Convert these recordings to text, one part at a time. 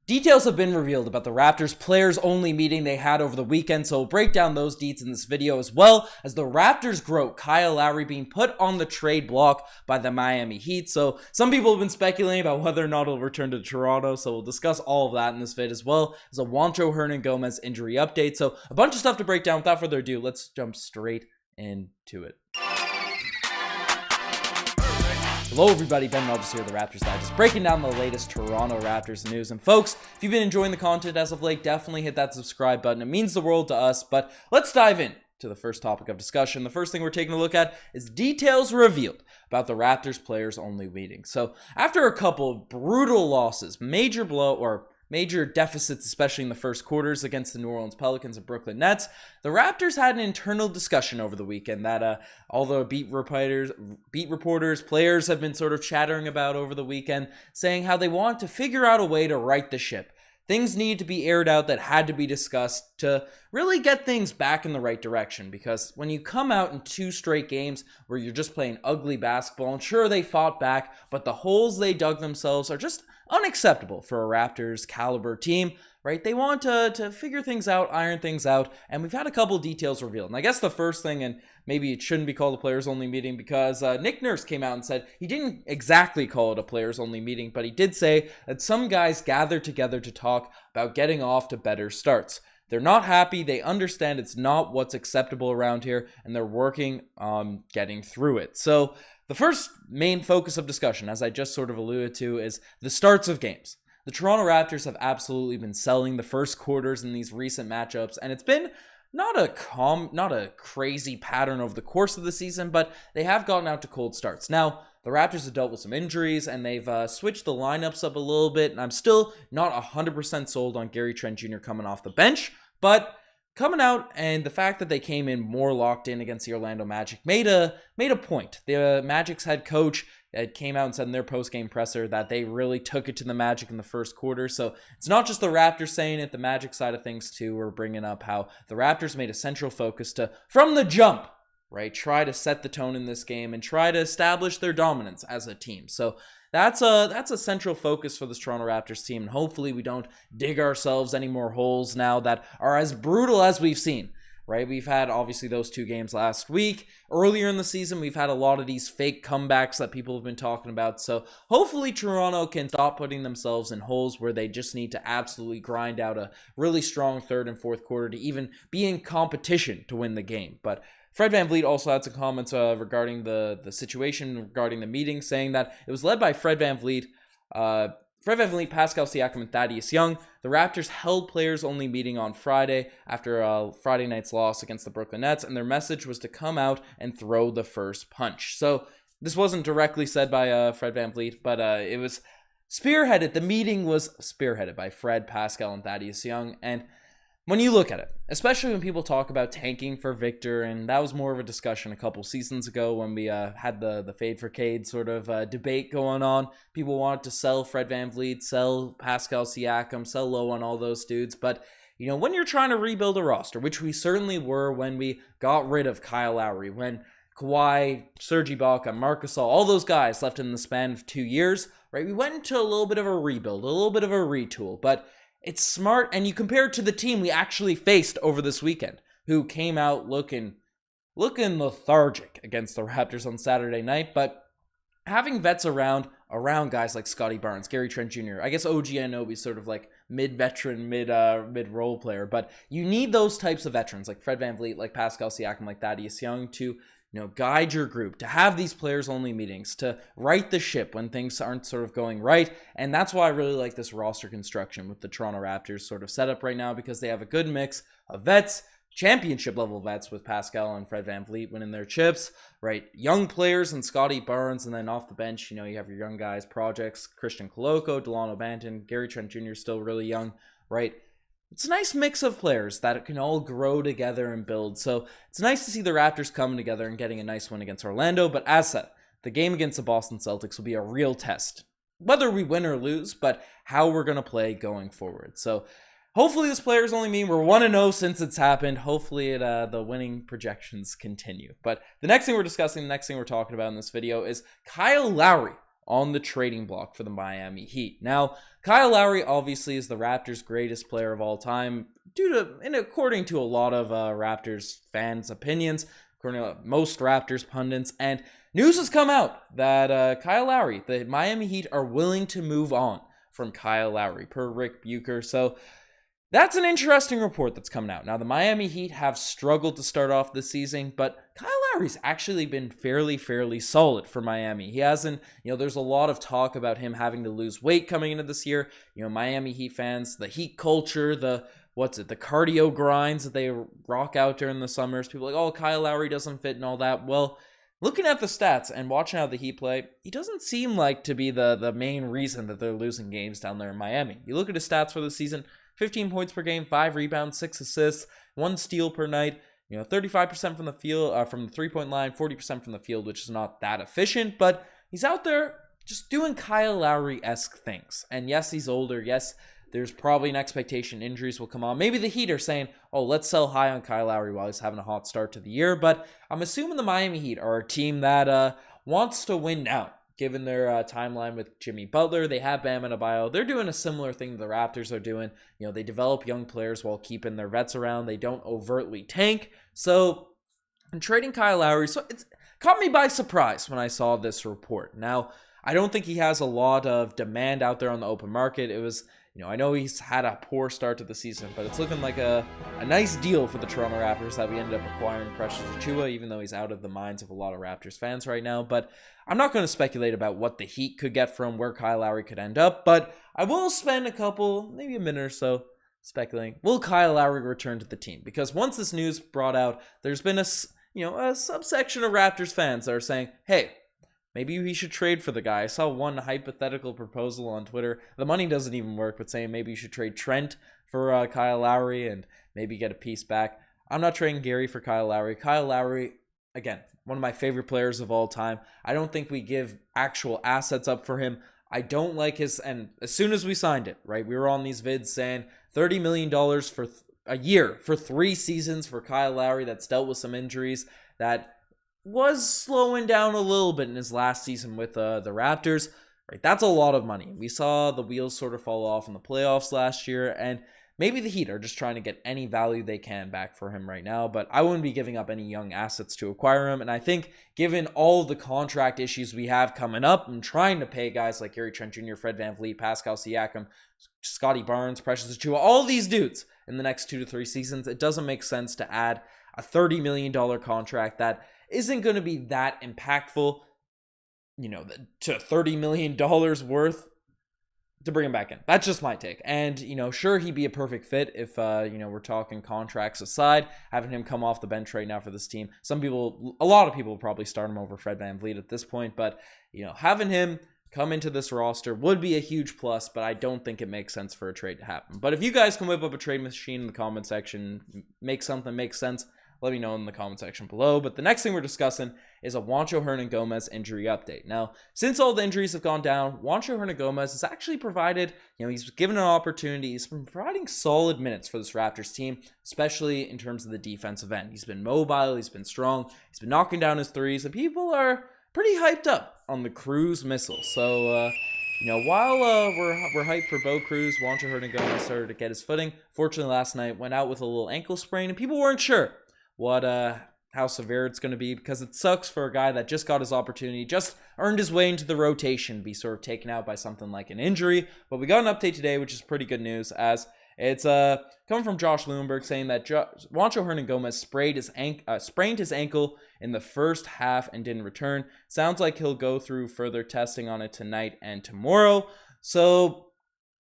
Details have been revealed about the Raptors players-only meeting they had over the weekend, so we'll break down those deets in this video, as well as the Raptors' GOAT, Kyle Lowry, being put on the trade block by the Miami Heat. So some people have been speculating about whether or not he'll return to Toronto, so we'll discuss all of that in this vid, as well as a Juancho Hernangomez injury update. So a bunch of stuff to break down. Without further ado, let's jump straight into it. Hello everybody, Ben Melges here, the Raptors Digest, breaking down the latest Toronto Raptors news. And folks, if you've been enjoying the content as of late, definitely hit that subscribe button. It means the world to us. But let's dive in to the first topic of discussion. The first thing we're taking a look at is details revealed about the Raptors players only meeting. So after a couple of brutal losses, major deficits, especially in the first quarters against the New Orleans Pelicans and Brooklyn Nets, the Raptors had an internal discussion over the weekend that all the beat reporters, players have been sort of chattering about over the weekend, saying how they want to figure out a way to right the ship. Things need to be aired out that had to be discussed to really get things back in the right direction, because when you come out in 2 straight games where you're just playing ugly basketball, and sure, they fought back, but the holes they dug themselves are just unacceptable for a Raptors caliber team, right? They want to figure things out, iron things out, and we've had a couple details revealed. And I guess the first thing, and maybe it shouldn't be called a players-only meeting, because Nick Nurse came out and said he didn't exactly call it a players-only meeting, but he did say that some guys gathered together to talk about getting off to better starts. They're not happy, they understand it's not what's acceptable around here, and they're working on getting through it. So the first main focus of discussion, as I just sort of alluded to, is the starts of games. The Toronto Raptors have absolutely been selling the first quarters in these recent matchups, and it's been not a crazy pattern over the course of the season, but they have gotten out to cold starts. Now, the Raptors have dealt with some injuries, and they've switched the lineups up a little bit, and I'm still not 100% sold on Gary Trent Jr. coming off the bench, but coming out, and the fact that they came in more locked in against the Orlando Magic made a point. The Magic's head coach came out and said in their post-game presser that they really took it to the Magic in the first quarter. So it's not just the Raptors saying it, the Magic side of things too. We're bringing up how the Raptors made a central focus to, from the jump, right, try to set the tone in this game and try to establish their dominance as a team. So that's a central focus for this Toronto Raptors team, and hopefully we don't dig ourselves any more holes now that are as brutal as we've seen, right? We've had obviously those 2 games last week. Earlier in the season, we've had a lot of these fake comebacks that people have been talking about. So hopefully Toronto can stop putting themselves in holes where they just need to absolutely grind out a really strong third and fourth quarter to even be in competition to win the game. But Fred VanVleet also had some comments regarding the situation, regarding the meeting, saying that it was led by Fred VanVleet, Pascal Siakam, and Thaddeus Young. The Raptors held players-only meeting on Friday after Friday night's loss against the Brooklyn Nets, and their message was to come out and throw the first punch. So this wasn't directly said by Fred VanVleet, but it was spearheaded. The meeting was spearheaded by Fred, Pascal, and Thaddeus Young, and when you look at it, especially when people talk about tanking for Victor, and that was more of a discussion a couple seasons ago when we had the Fade for Cade sort of debate going on. People wanted to sell Fred VanVleet, sell Pascal Siakam, sell low on all those dudes. But, you know, when you're trying to rebuild a roster, which we certainly were when we got rid of Kyle Lowry, when Kawhi, Serge Ibaka, Marc Gasol, all those guys left in the span of 2 years, right? We went into a little bit of a rebuild, a little bit of a retool, but it's smart, and you compare it to the team we actually faced over this weekend, who came out looking lethargic against the Raptors on Saturday night. But having vets around guys like Scottie Barnes, Gary Trent Jr., I guess OG Anunoby's sort of like mid-veteran, mid-role player, but you need those types of veterans like Fred VanVleet, like Pascal Siakam, like Thaddeus Young to guide your group, to have these players-only meetings, to right the ship when things aren't sort of going right. And that's why I really like this roster construction with the Toronto Raptors sort of set up right now, because they have a good mix of vets, championship-level vets with Pascal and Fred VanVleet winning their chips, right? Young players and Scottie Barnes, and then off the bench, you have your young guys, projects, Christian Koloko, Delano Banton, Gary Trent Jr. still really young, right? It's a nice mix of players that can all grow together and build. So it's nice to see the Raptors coming together and getting a nice win against Orlando. But as said, the game against the Boston Celtics will be a real test, whether we win or lose, but how we're going to play going forward. So hopefully this players only mean we're 1-0 since it's happened. Hopefully the winning projections continue. But the next thing we're discussing, the next thing we're talking about in this video is Kyle Lowry on the trading block for the Miami Heat. Now, Kyle Lowry obviously is the Raptors' greatest player of all time, according to a lot of Raptors fans' opinions, according to most Raptors pundits, and news has come out that Kyle Lowry, the Miami Heat, are willing to move on from Kyle Lowry, per Rick Bucher. So that's an interesting report that's coming out. Now, the Miami Heat have struggled to start off this season, but Kyle Lowry's actually been fairly solid for Miami. He hasn't, there's a lot of talk about him having to lose weight coming into this year. Miami Heat fans, the Heat culture, the cardio grinds that they rock out during the summers. People are like, oh, Kyle Lowry doesn't fit and all that. Well, looking at the stats and watching how the Heat play, he doesn't seem like to be the main reason that they're losing games down there in Miami. You look at his stats for the season, 15 points per game, 5 rebounds, 6 assists, 1 steal per night. 35% from the field, from the three-point line, 40% from the field, which is not that efficient, but he's out there just doing Kyle Lowry-esque things. And yes, he's older. Yes, there's probably an expectation injuries will come on. Maybe the Heat are saying, oh, let's sell high on Kyle Lowry while he's having a hot start to the year. But I'm assuming the Miami Heat are a team that wants to win now. Given their timeline with Jimmy Butler, they have Bam Adebayo. They're doing a similar thing the Raptors are doing. They develop young players while keeping their vets around. They don't overtly tank. So, I'm trading Kyle Lowry. So, it's caught me by surprise when I saw this report. Now, I don't think he has a lot of demand out there on the open market. It was, I know he's had a poor start to the season, but it's looking like a nice deal for the Toronto Raptors that we ended up acquiring Precious Achiuwa, even though he's out of the minds of a lot of Raptors fans right now. But I'm not going to speculate about what the Heat could get from where Kyle Lowry could end up, but I will spend maybe a minute or so speculating. Will Kyle Lowry return to the team? Because once this news brought out, there's been a subsection of Raptors fans that are saying, hey, maybe we should trade for the guy. I saw one hypothetical proposal on Twitter. The money doesn't even work, but saying maybe you should trade Trent for Kyle Lowry and maybe get a piece back. I'm not trading Gary for Kyle Lowry. Kyle Lowry, again, one of my favorite players of all time. I don't think we give actual assets up for him. I don't like and as soon as we signed it, right, we were on these vids saying $30 million for a year, for 3 seasons for Kyle Lowry that's dealt with some injuries that was slowing down a little bit in his last season with the Raptors. Right, that's a lot of money. We saw the wheels sort of fall off in the playoffs last year, and maybe the Heat are just trying to get any value they can back for him right now, but I wouldn't be giving up any young assets to acquire him, and I think given all the contract issues we have coming up and trying to pay guys like Gary Trent Jr., Fred VanVleet, Pascal Siakam, Scotty Barnes, Precious Achiuwa, all these dudes in the next 2 to 3 seasons, it doesn't make sense to add a $30 million contract that isn't going to be that impactful, to $30 million worth to bring him back in. That's just my take. And, sure, he'd be a perfect fit if, we're talking contracts aside, having him come off the bench right now for this team. A lot of people will probably start him over Fred VanVleet at this point, but, having him come into this roster would be a huge plus, but I don't think it makes sense for a trade to happen. But if you guys can whip up a trade machine in the comment section, make something make sense, let me know in the comment section below. But the next thing we're discussing is a Juancho Hernangomez injury update. Now, since all the injuries have gone down, Juancho Hernangomez has actually provided, he's given an opportunity. He's been providing solid minutes for this Raptors team, especially in terms of the defensive end. He's been mobile, he's been strong, he's been knocking down his threes, and people are pretty hyped up on the Cruz missile. So, while we're hyped for Bo Cruz, Juancho Hernangomez started to get his footing. Fortunately, last night went out with a little ankle sprain, and people weren't sure how severe it's going to be, because it sucks for a guy that just got his opportunity, just earned his way into the rotation, be sort of taken out by something like an injury. But we got an update today, which is pretty good news, as it's coming from Josh Lewenberg saying that Juancho Hernangomez sprained his ankle in the first half and didn't return. Sounds like he'll go through further testing on it tonight and tomorrow. So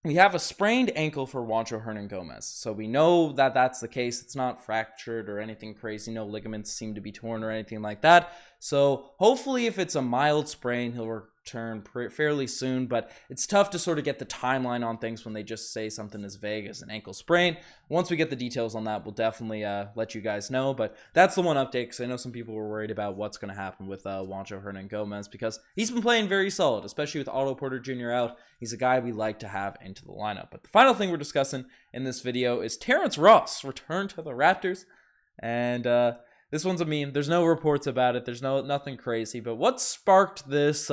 we have a sprained ankle for Juancho Hernangomez. So we know that that's the case. It's not fractured or anything crazy. No ligaments seem to be torn or anything like that. So hopefully if it's a mild sprain, he'll return fairly soon. But it's tough to sort of get the timeline on things when they just say something as vague as an ankle sprain. Once we get the details on that, we'll definitely let you guys know. But that's the one update, because I know some people were worried about what's going to happen with Juancho Hernangomez, because he's been playing very solid, especially with Otto Porter Jr. out. He's a guy we like to have into the lineup. But the final thing we're discussing in this video is Terrence Ross returned to the Raptors. And this one's a meme. There's no reports about it. There's nothing crazy. But what sparked this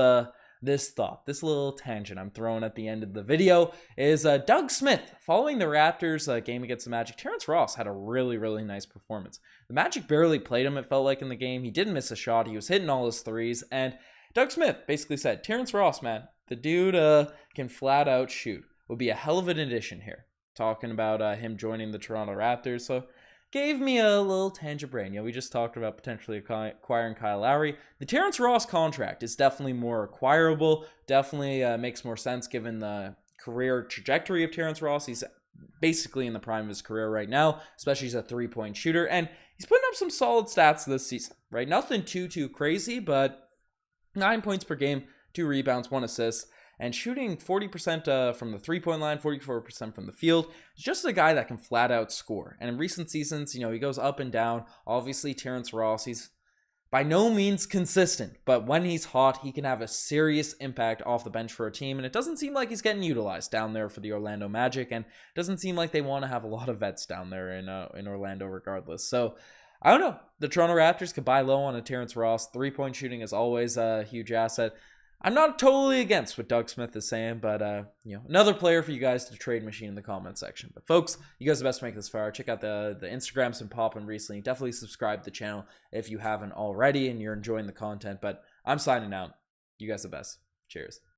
this thought, this little tangent I'm throwing at the end of the video is Doug Smith. Following the Raptors game against the Magic, Terrence Ross had a really, really nice performance. The Magic barely played him, it felt like, in the game. He didn't miss a shot. He was hitting all his threes. And Doug Smith basically said, Terrence Ross, man, the dude can flat out shoot. Would be a hell of an addition here. Talking about him joining the Toronto Raptors. So gave me a little tangent brain. We just talked about potentially acquiring Kyle Lowry. The Terrence Ross contract is definitely more acquirable. Definitely makes more sense given the career trajectory of Terrence Ross. He's basically in the prime of his career right now, especially as a three-point shooter. And he's putting up some solid stats this season, right? Nothing too crazy, but 9 points per game, 2 rebounds, 1 assist. And shooting 40% from the three-point line, 44% from the field. He's just a guy that can flat out score. And in recent seasons, he goes up and down. Obviously, Terrence Ross, he's by no means consistent. But when he's hot, he can have a serious impact off the bench for a team. And it doesn't seem like he's getting utilized down there for the Orlando Magic. And it doesn't seem like they want to have a lot of vets down there in Orlando regardless. So I don't know. The Toronto Raptors could buy low on a Terrence Ross. Three-point shooting is always a huge asset. I'm not totally against what Doug Smith is saying, but another player for you guys to trade machine in the comment section. But folks, you guys are the best to make this far. Check out the Instagrams been popping recently. Definitely subscribe to the channel if you haven't already and you're enjoying the content. But I'm signing out. You guys are the best. Cheers.